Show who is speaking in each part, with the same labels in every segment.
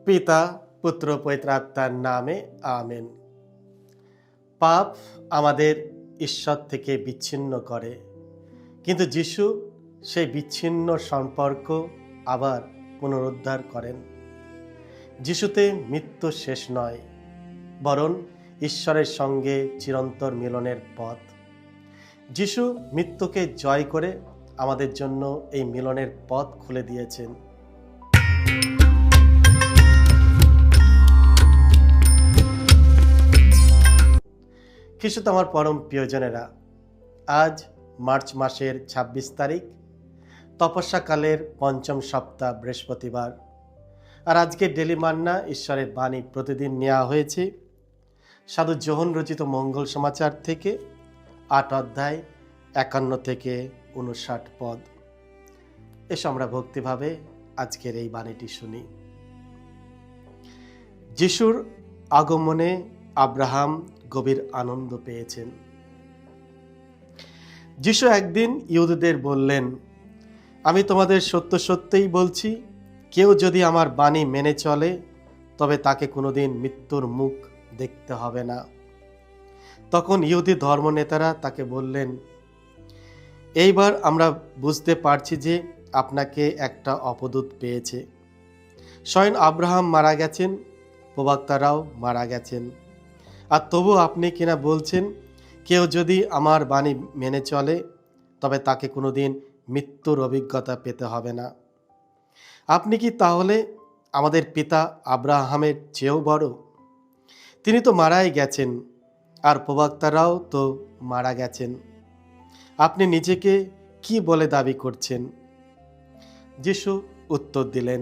Speaker 1: পিতা পুত্র পবিত্র আত্মার নামে আমেন। পাপ আমাদের ঈশ্বর থেকে বিচ্ছিন্ন করে, কিন্তু যিশু সেই বিচ্ছিন্ন সম্পর্ক আবার পুনরুদ্ধার করেন। যিশুতে মৃত্যু শেষ নয়, বরং ঈশ্বরের সঙ্গে চিরন্তর মিলনের পথ। যিশু মৃত্যুকে জয় করে আমাদের জন্য এই মিলনের পথ খুলে দিয়েছেন। খ্রিস্ট আমার পরম প্রিয়জনেরা, আজ মার্চ মাসের ২৬ তারিখ, তপস্যাকালের পঞ্চম সপ্তাহ, বৃহস্পতিবার। আর আজকে ডেলি মান্না ঈশ্বরের বাণী প্রতিদিন নেওয়া হয়েছে সাধু যোহন রচিত মঙ্গল সমাচার থেকে ৮ অধ্যায় ৫১ থেকে ৫৯ পদ। এসো আমরা ভক্তিভাবে আজকের এই বাণীটি শুনি। যিশুর আগমনে আব্রাহাম গভীর আনন্দ পেয়েছেন। যিশু একদিন ইহুদিদের বললেন, আমি তোমাদের সত্য সত্যই বলছি, কেউ যদি আমার বাণী মেনে চলে তবে তাকে কোনোদিন মৃত্যুর মুখ দেখতে হবে না। তখন ইহুদি ধর্মনেতারা তাকে বললেন, এইবার আমরা বুঝতে পারছি যে আপনাকে একটা অপদূত পেয়েছে। স্বয়ং আব্রাহাম মারা গেছেন, প্রবক্তারাও মারা গেছেন, আর তবু আপনি কিনা বলছেন কেউ যদি আমার বাণী মেনে চলে তবে তাকে কোনোদিন মৃত্যুর অভিজ্ঞতা পেতে হবে না। আপনি কি তাহলে আমাদের পিতা আব্রাহামের চেয়েও বড়? তিনি তো মারাই গেছেন, আর প্রবক্তারাও তো মারা গেছেন। আপনি নিজেকে কি বলে দাবি করছেন? যিশু উত্তর দিলেন,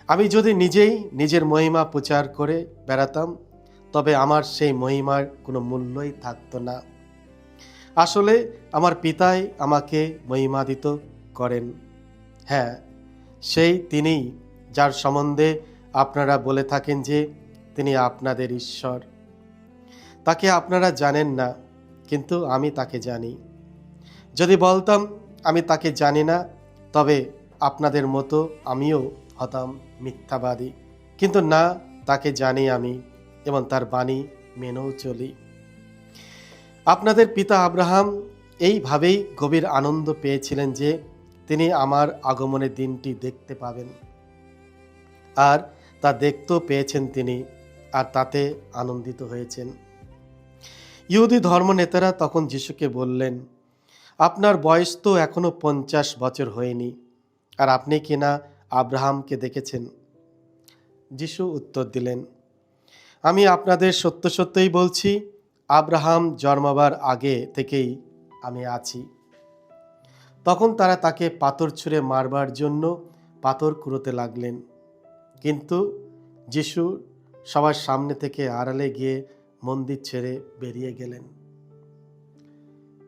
Speaker 1: আমি যদি নিজেই নিজের মহিমা প্রচার করে বেড়াতাম তবে আমার সেই মহিমার কোনো মূল্যই থাকতো না। আসলে আমার পিতাই আমাকে মহিমান্বিত করেন। হ্যাঁ, সেই তিনিই যার সম্বন্ধে আপনারা বলে থাকেন যে তিনি আপনাদের ঈশ্বর। তাকে আপনারা জানেন না, কিন্তু আমি তাকে জানি। যদি বলতাম আমি তাকে জানি না, তবে আপনাদের মতো আমিও হতাম মিথ্যাবাদী। কিন্তু না, তাকে জানি আমি এবং তার বাণী মেনেও চলি। আপনাদের পিতা আব্রাহাম এইভাবেই গভীর আনন্দ পেয়েছিলেন যে তিনি আমার আগমনের দিনটি দেখতে পাবেন, আর তা দেখতেও পেয়েছেন তিনি, আর তাতে আনন্দিত হয়েছেন। ইহুদি ধর্মনেতারা তখন যিশুকে বললেন, আপনার বয়স তো এখনো ৫০ বছর হয়নি, আর আপনি কিনা আব্রাহামকে দেখেছেন? যিশু উত্তর দিলেন, আমি আপনাদের সত্য সত্যই বলছি, আব্রাহাম জন্মাবার আগে থেকেই আমি আছি। তখন তারা তাকে পাথর ছুঁড়ে মারবার জন্য পাথর কুড়োতে লাগলেন, কিন্তু যিশু সবার সামনে থেকে আড়ালে গিয়ে মন্দির ছেড়ে বেরিয়ে গেলেন।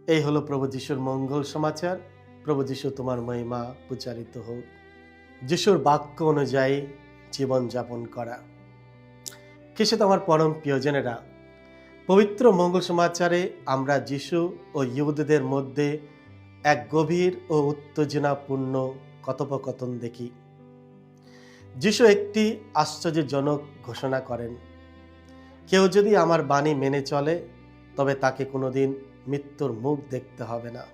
Speaker 1: এই হলো প্রভু যিশুর মঙ্গল সমাচার। প্রভু যিশু তোমার মহিমা প্রচারিত হোক। যিশুর বাক্য অনুযায়ী জীবনযাপন করা। খ্রিস্ট আমার পরম প্রিয়জনেরা, পবিত্র মঙ্গল সমাচারে আমরা যিশু ও ইহুদিদের মধ্যে এক গভীর ও উত্তেজনাপূর্ণ কথোপকথন দেখি। যিশু একটি আশ্চর্যজনক ঘোষণা করেন, কেউ যদি আমার বাণী মেনে চলে তবে তাকে কোনোদিন মৃত্যুর মুখ দেখতে হবে না।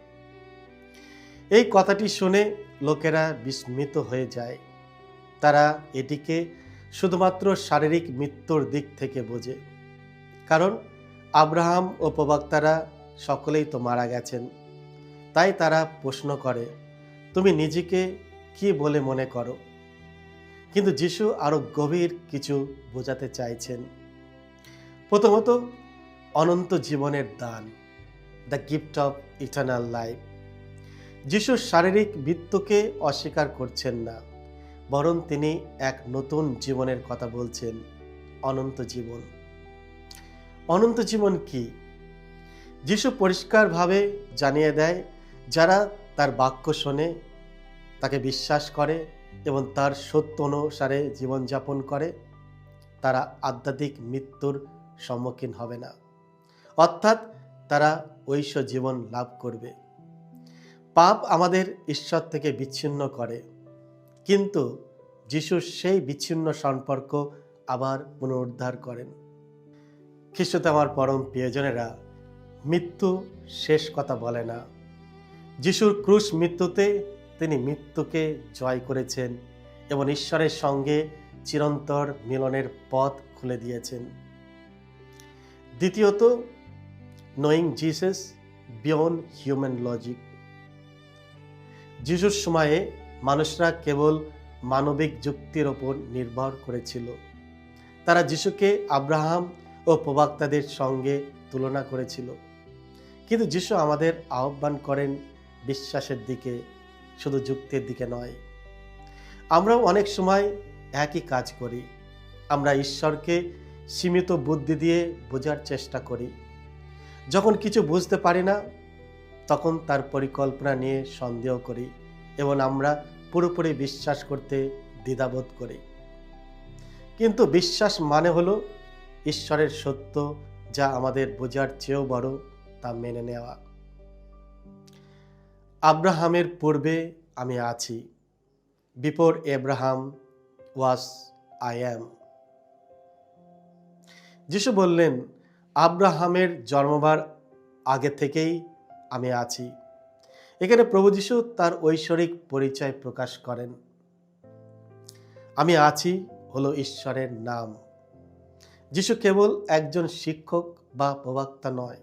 Speaker 1: এই কথাটি শুনে লোকেরা বিস্মিত হয়ে যায়। তারা এটিকে শুধুমাত্র শারীরিক মৃত্যুর দিক থেকে বোঝে, কারণ আব্রাহাম ও প্রবক্তারা সকলেই তো মারা গেছেন। তাই তারা প্রশ্ন করে, তুমি নিজেকে কি বলে মনে করো? কিন্তু যিশু আরো গভীর কিছু বোঝাতে চাইছেন। প্রথমত, অনন্ত জীবনের দান, the gift of eternal life. যিশু শারীরিক মৃত্যুকে অস্বীকার করছেন না, বরং তিনি এক নতুন জীবনের কথা বলছেন, অনন্ত জীবন। অনন্ত জীবন কি? যিশু পরিষ্কারভাবে জানিয়ে দেয়, যারা তার বাক্য শোনে, তাকে বিশ্বাস করে এবং তার সত্য অনুসারে জীবনযাপন করে, তারা আধ্যাত্মিক মৃত্যুর সম্মুখীন হবে না, অর্থাৎ তারা ঐশ্য জীবন লাভ করবে। পাপ আমাদের ঈশ্বর থেকে বিচ্ছিন্ন করে, কিন্তু যিশু সেই বিচ্ছিন্ন সম্পর্ক আবার পুনরুদ্ধার করেন। খ্রিস্টতে আমার পরম প্রিয়জনেরা, মৃত্যু শেষ কথা বলে না। যিশুর ক্রুশ মৃত্যুতে তিনি মৃত্যুকে জয় করেছেন এবং ঈশ্বরের সঙ্গে চিরন্তর মিলনের পথ খুলে দিয়েছেন। দ্বিতীয়ত, knowing Jesus beyond human logic. যিশুর সময়ে মানুষরা কেবল মানবিক যুক্তির ওপর নির্ভর করেছিল। তারা যিশুকে আব্রাহাম ও প্রবক্তাদের সঙ্গে তুলনা করেছিল। কিন্তু যিশু আমাদের আহ্বান করেন বিশ্বাসের দিকে, শুধু যুক্তির দিকে নয়। আমরাও অনেক সময় একই কাজ করি। আমরা ঈশ্বরকে সীমিত বুদ্ধি দিয়ে বোঝার চেষ্টা করি। যখন কিছু বুঝতে পারি না, তখন তার পরিকল্পনা নিয়ে সন্দেহ করি এবং আমরা পুরোপুরি বিশ্বাস করতে দ্বিধাবোধ করি। কিন্তু বিশ্বাস মানে হলো ঈশ্বরের সত্য, যা আমাদের বোঝার চেয়েও বড়, তা মেনে নেওয়া। আব্রাহামের পূর্বে আমি আছি। Before Abraham was I am. যিশু বললেন, আব্রাহামের জন্মবার আগে থেকেই আমি আছি। এখানে প্রভু যিশু তার ঐশ্বরিক পরিচয় প্রকাশ করেন। আমি আছি হলো ঈশ্বরের নাম। যিশু কেবল একজন শিক্ষক বা প্রবক্তা নয়,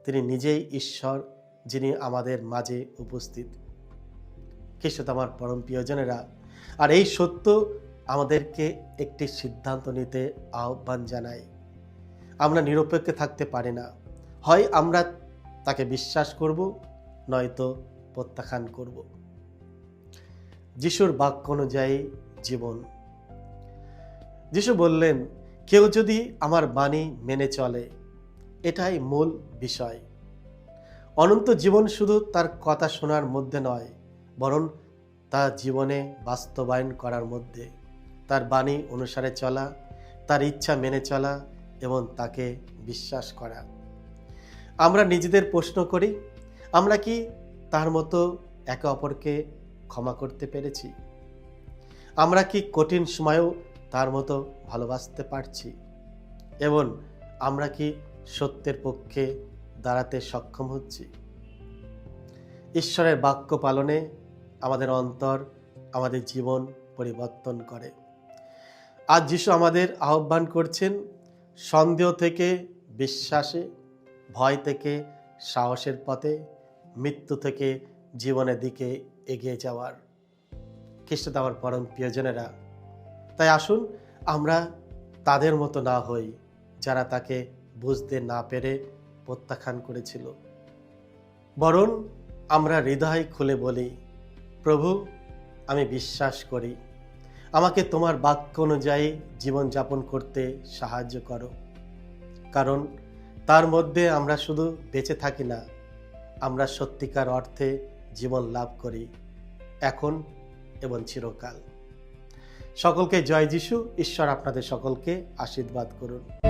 Speaker 1: তিনি নিজেই ঈশ্বর, যিনি আমাদের মাঝে উপস্থিত। খ্রিস্ট আমার পরম প্রিয়জনেরা, আর এই সত্য আমাদেরকে একটি সিদ্ধান্ত নিতে আহ্বান জানায়। আমরা নিরপেক্ষ থাকতে পারি না। হয় আমরা তাকে বিশ্বাস করব, নয়তো প্রত্যাখ্যান করব। যিশুর বাক্য অনুযায়ী জীবন। যিশু বললেন, কেউ যদি আমার বাণী মেনে চলে, এটাই মূল বিষয়। অনন্ত জীবন শুধু তার কথা শোনার মধ্যে নয়, বরং তা জীবনে বাস্তবায়ন করার মধ্যে। তার বাণী অনুসারে চলা, তার ইচ্ছা মেনে চলা এবং তাকে বিশ্বাস করা। আমরা নিজেদের প্রশ্ন করি, আমরা কি তার মতো একে অপরকে ক্ষমা করতে পেরেছি? আমরা কি কঠিন সময়েও তার মতো ভালোবাসতে পারছি? এবং আমরা কি সত্যের পক্ষে দাঁড়াতে সক্ষম হচ্ছি? ঈশ্বরের বাক্য পালনে আমাদের অন্তর, আমাদের জীবন পরিবর্তন করে। আজ যিশু আমাদের আহ্বান করছেন সন্দেহ থেকে বিশ্বাসে, ভয় থেকে সাহসের পথে, মৃত্যু থেকে জীবনের দিকে এগিয়ে যাওয়ার। খ্রিস্ট আমার পরম প্রিয়জনেরা, তাই আসুন আমরা তাদের মতো না হই যারা তাকে বুঝতে না পেরে প্রত্যাখ্যান করেছিল। বরং আমরা হৃদয় খুলে বলি, প্রভু, আমি বিশ্বাস করি, আমাকে তোমার বাক্য অনুযায়ী জীবনযাপন করতে সাহায্য করো। কারণ তার মধ্যে আমরা শুধু বেঁচে থাকি না, আমরা সত্যিকার অর্থে জীবন লাভ করি, এখন এবং চিরকাল। সকলকে জয় যিশু। ঈশ্বর আপনাদের সকলকে আশীর্বাদ করুন।